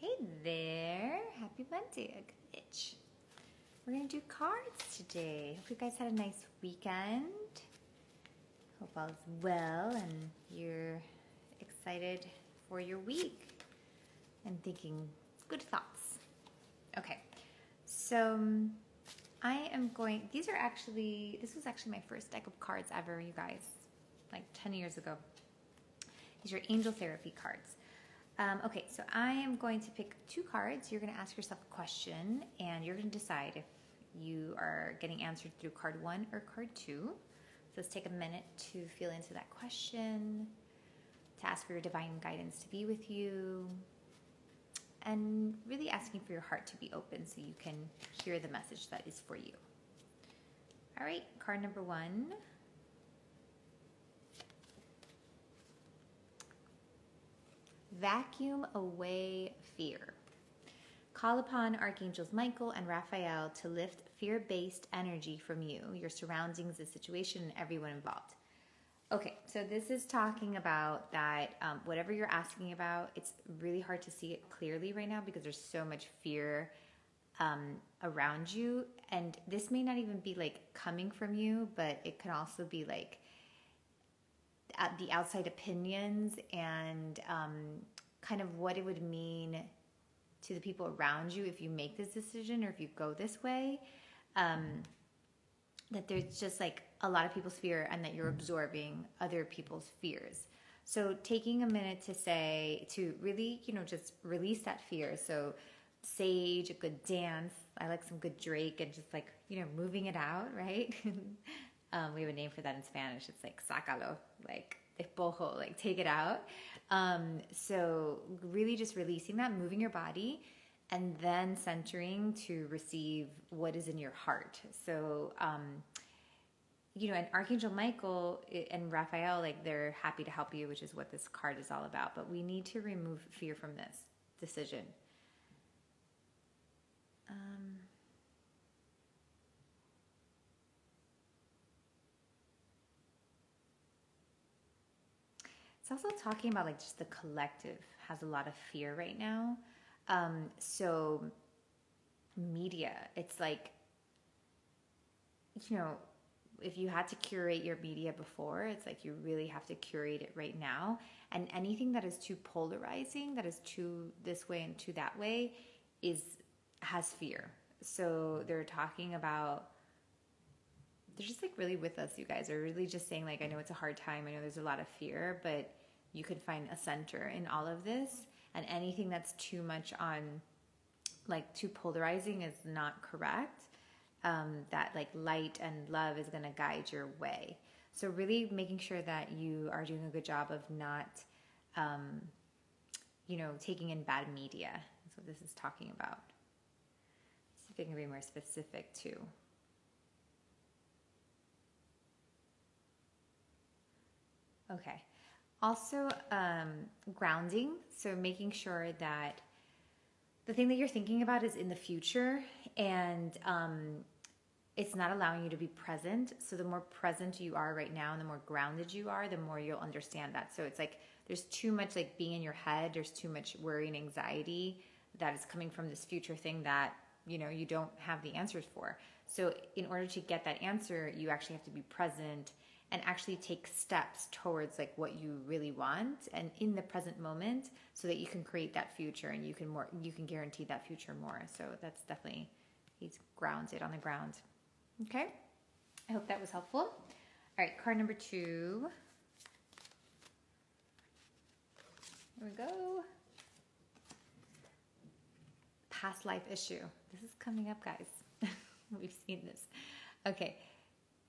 Hey there, happy Monday, a good itch. We're gonna do cards today. Hope you guys had a nice weekend. Hope all is well and you're excited for your week and thinking good thoughts. Okay, so this was actually my first deck of cards ever, you guys, like 10 years ago. These are angel therapy cards. Okay, so I am going to pick two cards. You're going to ask yourself a question, and you're going to decide if you are getting answered through card 1 or card 2. So let's take a minute to feel into that question, to ask for your divine guidance to be with you, and really asking for your heart to be open so you can hear the message that is for you. All right, card number 1. Vacuum away fear. Call upon Archangels Michael and Raphael to lift fear-based energy from you, your surroundings, the situation, and everyone involved. Okay, so this is talking about that whatever you're asking about, it's really hard to see it clearly right now because there's so much fear around you. And this may not even be like coming from you, but it can also be like the outside opinions and kind of what it would mean to the people around you if you make this decision or if you go this way. That there's just like a lot of people's fear and that you're absorbing other people's fears. So taking a minute to really, just release that fear. So sage, a good dance. I like some good Drake and just like, moving it out, right? We have a name for that in Spanish. It's like sácalo, like despojo, like take it out. So really just releasing that, moving your body, and then centering to receive what is in your heart. So, and Archangel Michael and Raphael, like they're happy to help you, which is what this card is all about. But we need to remove fear from this decision. It's also talking about like just the collective has a lot of fear right now. So media, it's like, if you had to curate your media before, it's like you really have to curate it right now. And anything that is too polarizing, that is too this way and too that way, has fear. So they're talking about, they're just like really with us, you guys. They're really just saying like, I know it's a hard time. I know there's a lot of fear, but you can find a center in all of this. And anything that's too much on, like too polarizing is not correct. That like light and love is going to guide your way. So really making sure that you are doing a good job of not, taking in bad media. That's what this is talking about. See if I can be more specific too. Okay. Also, grounding. So making sure that the thing that you're thinking about is in the future and it's not allowing you to be present. So the more present you are right now and the more grounded you are, the more you'll understand that. So it's like there's too much like being in your head. There's too much worry and anxiety that is coming from this future thing that, you don't have the answers for. So in order to get that answer, you actually have to be present and actually take steps towards like what you really want and in the present moment so that you can create that future and you can guarantee that future more. So that's definitely, he's grounded on the ground. Okay. I hope that was helpful. All right. Card number 2. Here we go. Past life issue. This is coming up, guys. We've seen this. Okay.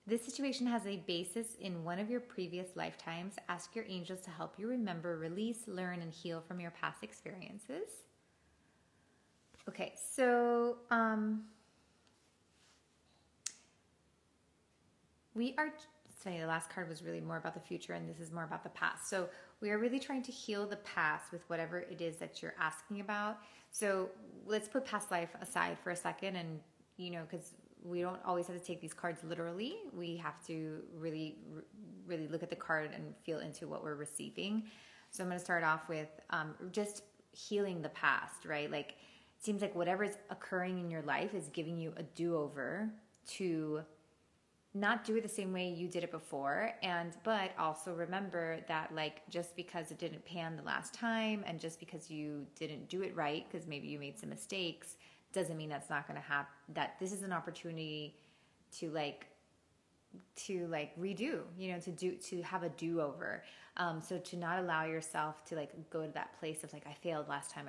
This situation has a basis in one of your previous lifetimes. Ask your angels to help you remember, release, learn, and heal from your past experiences. Okay, so it's funny, the last card was really more about the future and this is more about the past. So we are really trying to heal the past with whatever it is that you're asking about. So let's put past life aside for a second and, because we don't always have to take these cards literally. We have to really, really look at the card and feel into what we're receiving. So I'm going to start off with just healing the past, right? Like it seems like whatever is occurring in your life is giving you a do-over to not do it the same way you did it before. But also remember that like just because it didn't pan the last time and just because you didn't do it right, because maybe you made some mistakes, doesn't mean that's not going to happen. That this is an opportunity to redo, to have a do-over. So to not allow yourself to like go to that place of like, I failed last time,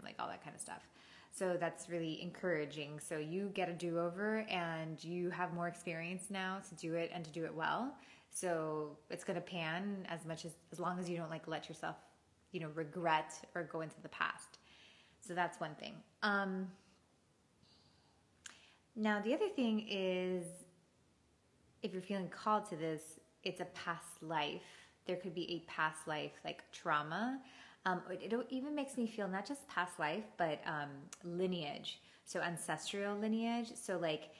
like all that kind of stuff. So that's really encouraging. So you get a do-over and you have more experience now to do it and to do it well. So it's going to pan as long as you don't like let yourself, regret or go into the past. So that's one thing. Now the other thing is, if you're feeling called to this, it's a past life. There could be a past life like trauma. It even makes me feel not just past life, but lineage. So ancestral lineage. So like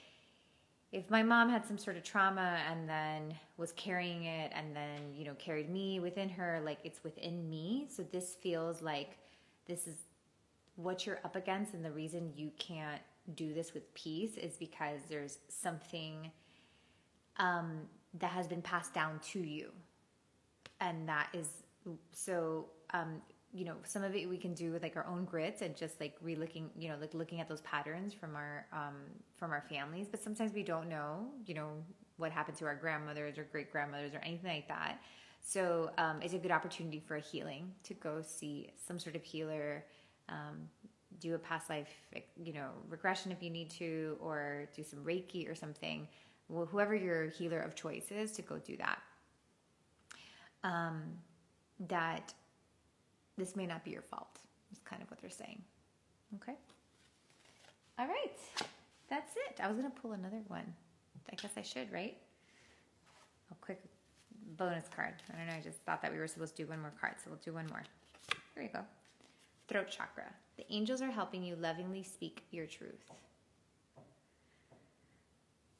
if my mom had some sort of trauma and then was carrying it and then, carried me within her, like it's within me. So this feels like this is what you're up against. And the reason you can't do this with peace is because there's something that has been passed down to you. And that is, so, some of it we can do with like our own grits and just like relooking, like looking at those patterns from our families. But sometimes we don't know, what happened to our grandmothers or great grandmothers or anything like that. So it's a good opportunity for a healing, to go see some sort of healer, do a past life, regression if you need to, or do some Reiki or something. Well, whoever your healer of choice is, to go do that. That this may not be your fault, is kind of what they're saying. Okay. All right. That's it. I was going to pull another one. I guess I should, right? A quick bonus card. I don't know. I just thought that we were supposed to do one more card, so we'll do one more. Here we go. Throat chakra. The angels are helping you lovingly speak your truth.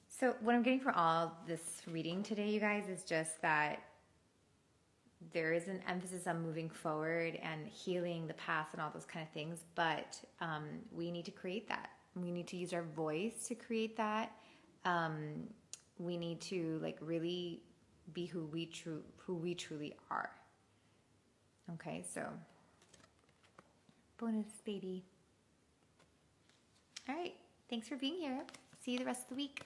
So what I'm getting for all this reading today, you guys, is just that there is an emphasis on moving forward and healing the past and all those kind of things, but we need to create that. We need to use our voice to create that. We need to like really be who we truly are. Okay, so bonus, baby. All right, thanks for being here. See you the rest of the week.